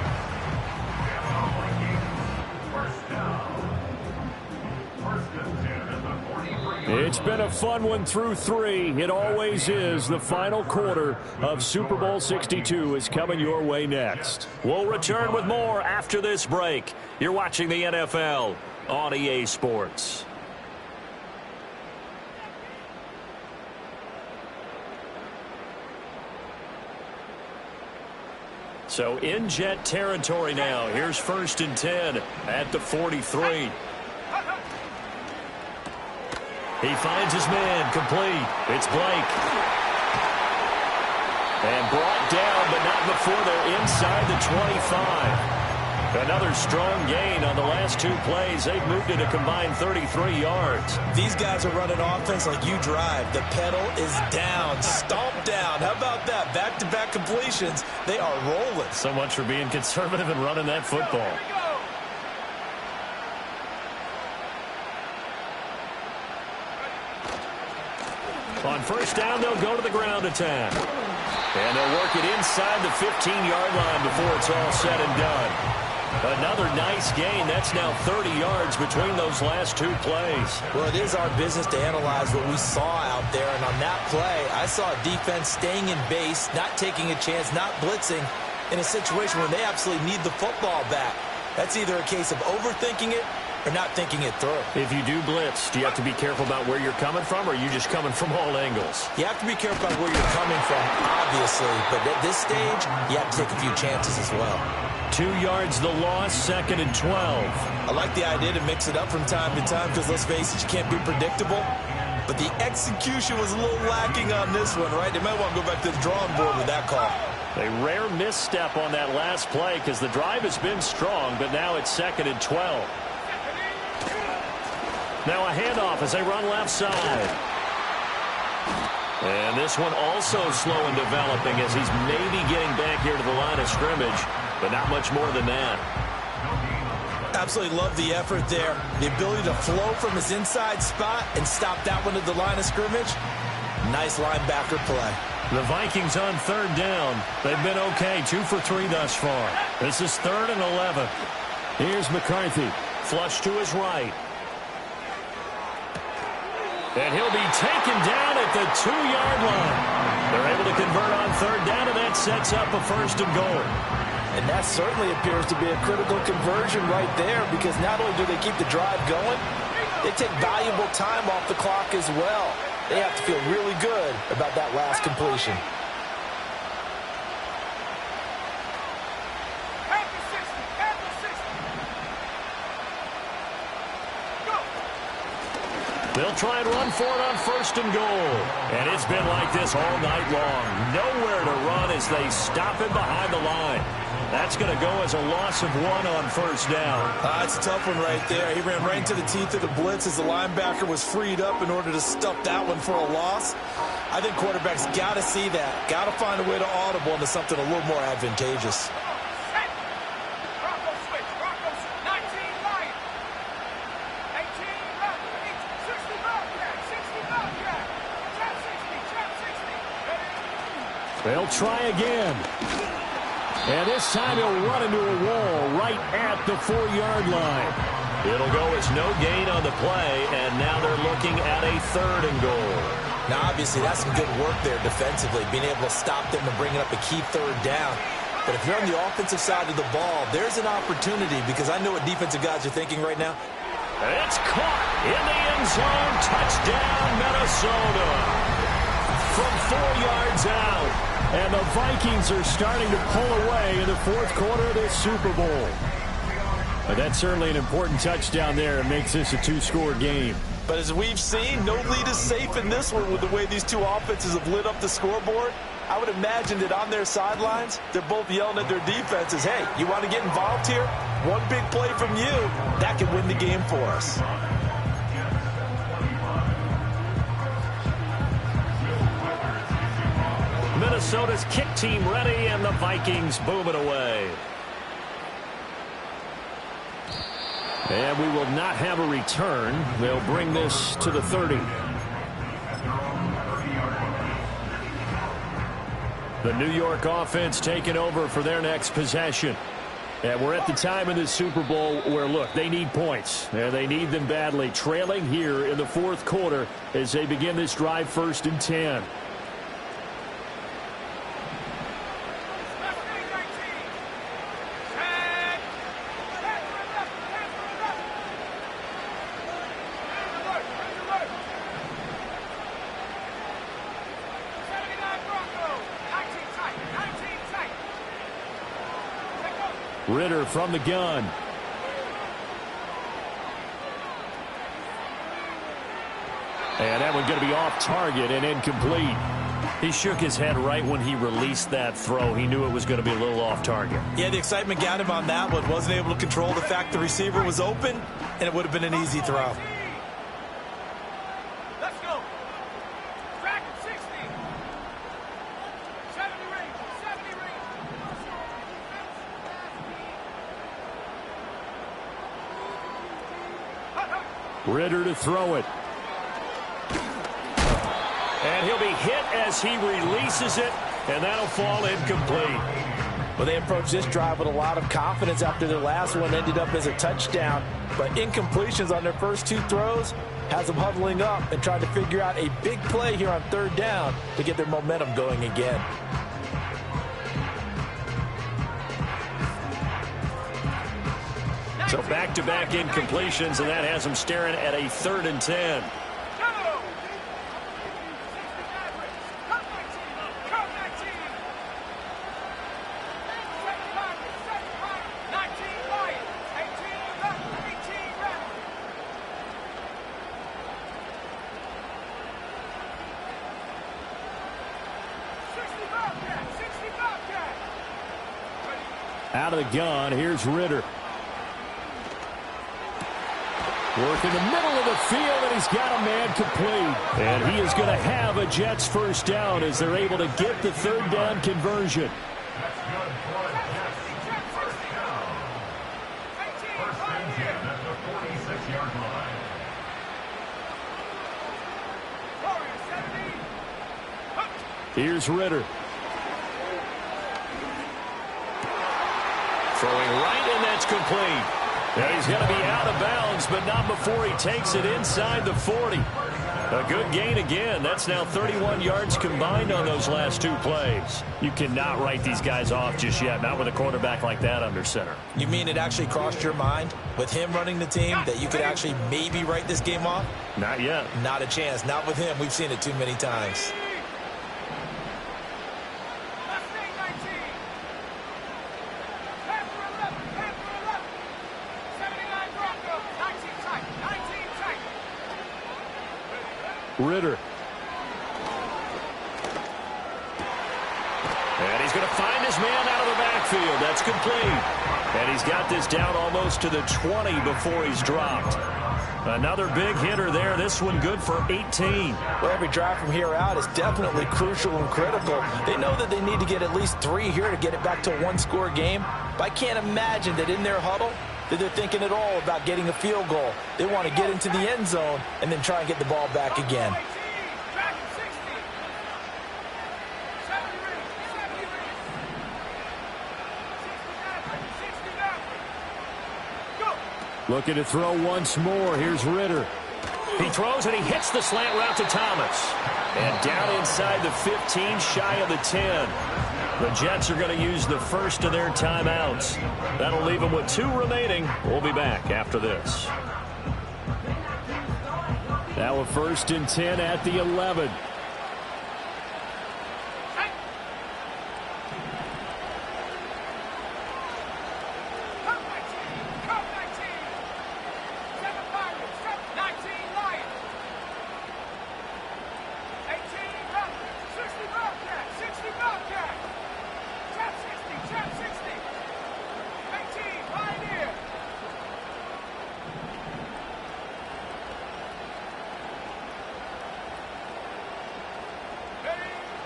It's been a fun one through 3. It always is. The final quarter of Super Bowl 62 is coming your way next. We'll return with more after this break. You're watching the NFL on EA Sports. So in Jet territory now. Here's 1st and 10 at the 43. He finds his man, complete. It's Blake. And brought down, but not before they're inside the 25. Another strong gain on the last 2 plays. They've moved it a combined 33 yards. These guys are running offense like you drive. The pedal is down, stomp down. How about that? Back-to-back completions. They are rolling. So much for being conservative and running that football. On 1st down, they'll go to the ground attack. And they'll work it inside the 15-yard line before it's all said and done. Another nice gain. That's now 30 yards between those last two plays. Well, it is our business to analyze what we saw out there. And on that play, I saw a defense staying in base, not taking a chance, not blitzing in a situation where they absolutely need the football back. That's either a case of overthinking it or not thinking it through. If you do blitz, do you have to be careful about where you're coming from, or are you just coming from all angles? You have to be careful about where you're coming from, obviously. But at this stage, you have to take a few chances as well. 2 yards the loss, 2nd and 12. I like the idea to mix it up from time to time because, let's face it, you can't be predictable. But the execution was a little lacking on this one, right? They might want to go back to the drawing board with that call. A rare misstep on that last play because the drive has been strong, but now it's 2nd and 12. Now a handoff as they run left side. And this one also slow in developing as he's maybe getting back here to the line of scrimmage, but not much more than that. Absolutely love the effort there. The ability to flow from his inside spot and stop that one at the line of scrimmage. Nice linebacker play. The Vikings on 3rd down. They've been okay, 2 for 3 thus far. This is 3rd and 11. Here's McCarthy. Flush to his right. And he'll be taken down at the 2-yard line. They're able to convert on 3rd down, and that sets up a 1st and goal. And that certainly appears to be a critical conversion right there, because not only do they keep the drive going, they take valuable time off the clock as well. They have to feel really good about that last completion. They'll try and run for it on 1st and goal. And it's been like this all night long. Nowhere to run as they stop him behind the line. That's going to go as a loss of 1 on 1st down. That's a tough one right there. He ran right into the teeth of the blitz as the linebacker was freed up in order to stuff that one for a loss. I think quarterbacks got to see that. Got to find a way to audible into something a little more advantageous. They'll try again. And this time he'll run into a wall right at the 4-yard line. It'll go as no gain on the play, and now they're looking at a 3rd and goal. Now, obviously, that's some good work there defensively, being able to stop them and bringing up a key 3rd down. But if you're on the offensive side of the ball, there's an opportunity, because I know what defensive guys are thinking right now. It's caught in the end zone. Touchdown, Minnesota. From 4 yards out. And the Vikings are starting to pull away in the 4th quarter of this Super Bowl. But that's certainly an important touchdown there. It makes this a 2-score game. But as we've seen, no lead is safe in this one with the way these two offenses have lit up the scoreboard. I would imagine that on their sidelines, they're both yelling at their defenses, hey, you want to get involved here? One big play from you, that could win the game for us. Minnesota's kick team ready, and the Vikings boom it away. And we will not have a return. They'll bring this to the 30. The New York offense taking over for their next possession. And we're at the time in the Super Bowl where, look, they need points. And they need them badly. Trailing here in the 4th quarter as they begin this drive 1st and 10. Ritter from the gun. And that one's going to be off target and incomplete. He shook his head right when he released that throw. He knew it was going to be a little off target. Yeah, the excitement got him on that one. Wasn't able to control the fact the receiver was open, and it would have been an easy throw. Let's go. Track 60. 70 range. 70 range. Ritter to throw it. And he'll be hit as he releases it, and that'll fall incomplete. Well, they approached this drive with a lot of confidence after their last one ended up as a touchdown. But incompletions on their first 2 throws has them huddling up and trying to figure out a big play here on 3rd down to get their momentum going again. So back-to-back incompletions, and that has them staring at a 3rd and 10. Out of the gun, here's Ritter. Work in the middle of the field, and he's got a man complete. And he is going to have a Jets first down as they're able to get the 3rd down conversion. Here's Ritter. Throwing right, and that's complete. And he's going to be out of bounds, but not before he takes it inside the 40. A good gain again. That's now 31 yards combined on those last 2 plays. You cannot write these guys off just yet, not with a quarterback like that under center. You mean it actually crossed your mind with him running the team that you could actually maybe write this game off? Not yet. Not a chance. Not with him. We've seen it too many times. Ritter. And he's going to find his man out of the backfield. That's complete. And he's got this down almost to the 20 before he's dropped. Another big hitter there. This one good for 18. Well, every drive from here out is definitely crucial and critical. They know that they need to get at least 3 here to get it back to a 1-score game. But I can't imagine that in their huddle that they're thinking at all about getting a field goal. They want to get into the end zone and then try and get the ball back again. Looking to throw once more. Here's Ritter. He throws and he hits the slant route to Thomas. And down inside the 15, shy of the 10. The Jets are going to use the first of their timeouts. That'll leave them with 2 remaining. We'll be back after this. Now a 1st and 10 at the 11.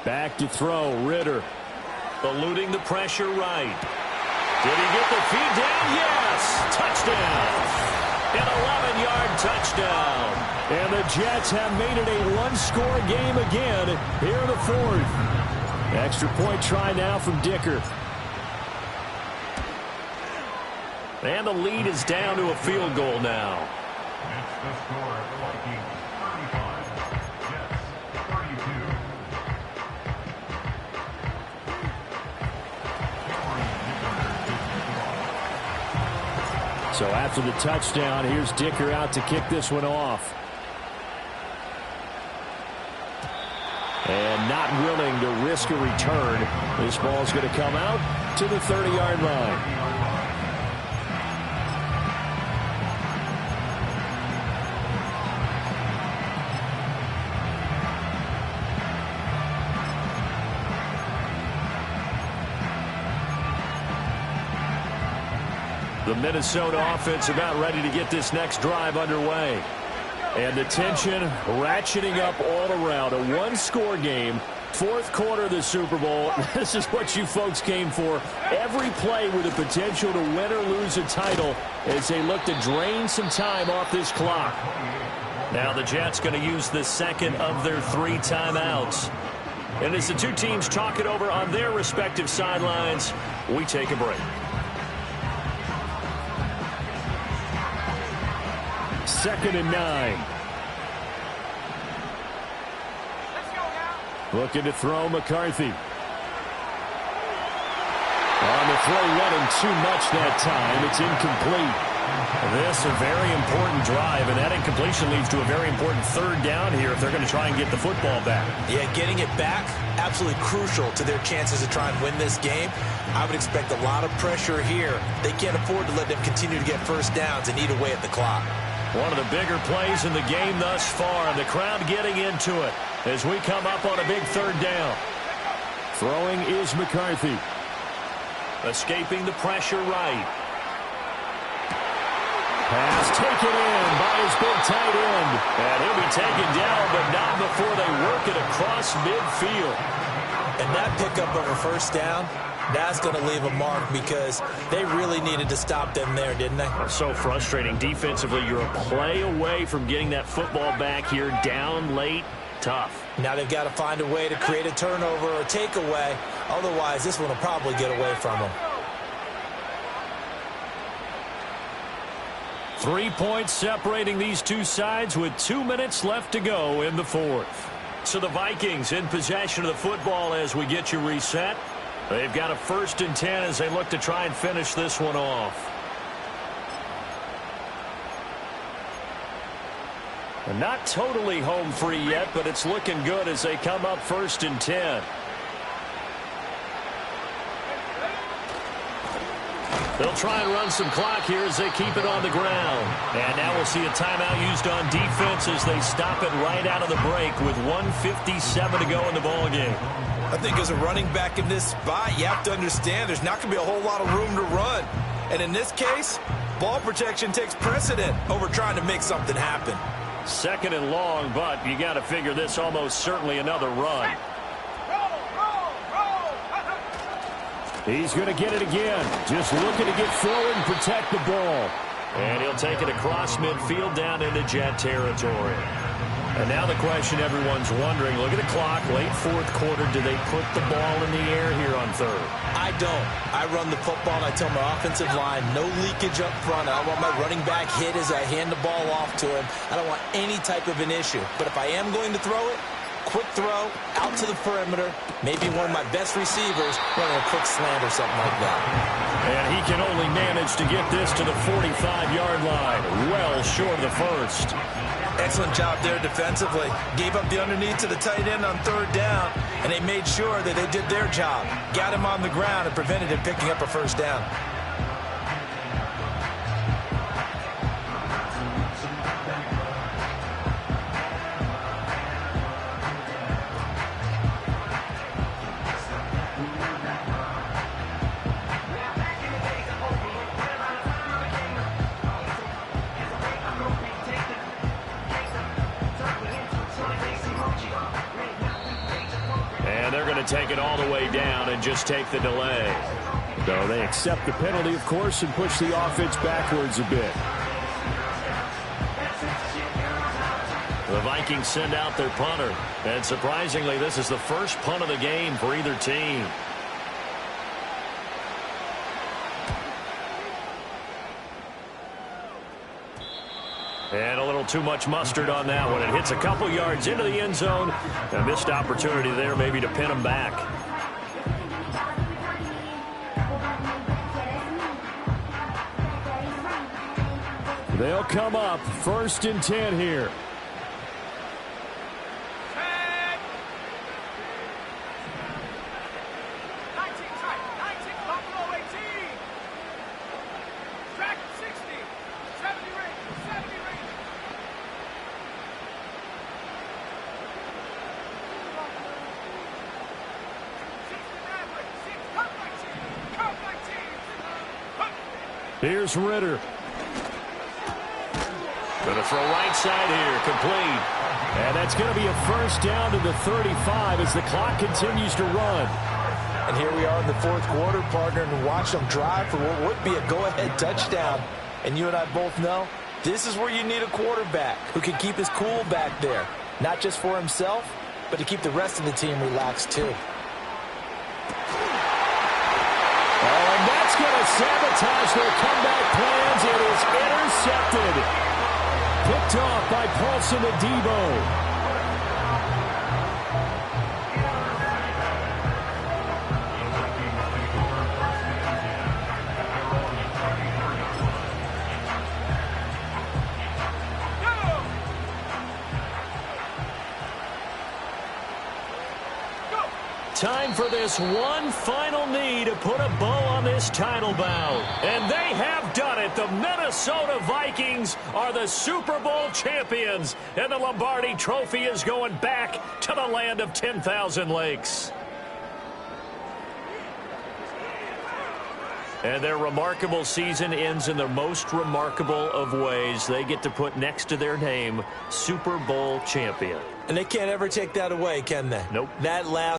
Back to throw, Ritter. Eluding the pressure right. Did he get the feed down? Yes! Touchdown! An 11-yard touchdown. And the Jets have made it a 1-score game again here in the 4th. Extra point try now from Dicker. And the lead is down to a field goal now. It's the score, Vikings 35, Jets 32. So after the touchdown, here's Dicker out to kick this one off. And not willing to risk a return. This ball's going to come out to the 30-yard line. The Minnesota offense about ready to get this next drive underway. And the tension ratcheting up all around. A 1-score game. 4th quarter of the Super Bowl. This is what you folks came for. Every play with the potential to win or lose a title as they look to drain some time off this clock. Now the Jets going to use the second of their 3 timeouts. And as the two teams talk it over on their respective sidelines, we take a break. Second and 9. Let's go now. Looking to throw McCarthy. On the throw, running too much that time. It's incomplete. This a very important drive, and that incompletion leads to a very important third down here if they're going to try and get the football back. Yeah, getting it back, absolutely crucial to their chances to try and win this game. I would expect a lot of pressure here. They can't afford to let them continue to get first downs and eat away at the clock. One of the bigger plays in the game thus far, and the crowd getting into it as we come up on a big third down. Throwing is McCarthy. Escaping the pressure right. Pass taken in by his big tight end. And he'll be taken down, but not before they work it across midfield. And that pickup of a first down, that's going to leave a mark because they really needed to stop them there, didn't they? So frustrating. Defensively, you're a play away from getting that football back here down late. Tough. Now they've got to find a way to create a turnover or takeaway. Otherwise, this one will probably get away from them. 3 points separating these two sides with 2 minutes left to go in the fourth. So the Vikings in possession of the football as we get you reset. They've got a 1st and 10 as they look to try and finish this one off. And not totally home free yet, but it's looking good as they come up 1st and 10. They'll try and run some clock here as they keep it on the ground. And now we'll see a timeout used on defense as they stop it right out of the break with 1:57 to go in the ballgame. I think as a running back in this spot, you have to understand there's not going to be a whole lot of room to run. And in this case, ball protection takes precedent over trying to make something happen. 2nd and long, but you got to figure this almost certainly another run. He's going to get it again. Just looking to get forward and protect the ball. And he'll take it across midfield down into Jet territory. And now the question everyone's wondering, look at the clock, late 4th quarter, do they put the ball in the air here on 3rd? I don't. I run the football and I tell my offensive line, no leakage up front. I don't want my running back hit as I hand the ball off to him. I don't want any type of an issue. But if I am going to throw it, quick throw, out to the perimeter, maybe one of my best receivers running a quick slant or something like that. And he can only manage to get this to the 45-yard line, well short of the 1st. Excellent job there defensively. Gave up the underneath to the tight end on 3rd down, and they made sure that they did their job. Got him on the ground and prevented him picking up a 1st down. Take it all the way down and just take the delay. So they accept the penalty, of course, and push the offense backwards a bit. The Vikings send out their punter. And surprisingly, this is the first punt of the game for either team. And a little too much mustard on that one. It hits a couple yards into the end zone. A missed opportunity there maybe to pin them back. They'll come up 1st and 10 here. Here's Ritter. Going to throw right side here, complete. And that's going to be a 1st down to the 35 as the clock continues to run. And here we are in the 4th quarter, partner, and watch them drive for what would be a go-ahead touchdown. And you and I both know this is where you need a quarterback who can keep his cool back there, not just for himself, but to keep the rest of the team relaxed too. Oh, and that's going to sabotage their comeback plans. It is intercepted. Picked off by Paulson Adebo. Time for this one final knee to put a bow on this title bout. And they have done it. The Minnesota Vikings are the Super Bowl champions. And the Lombardi Trophy is going back to the land of 10,000 lakes. And their remarkable season ends in the most remarkable of ways. They get to put next to their name, Super Bowl champion. And they can't ever take that away, can they? Nope. That last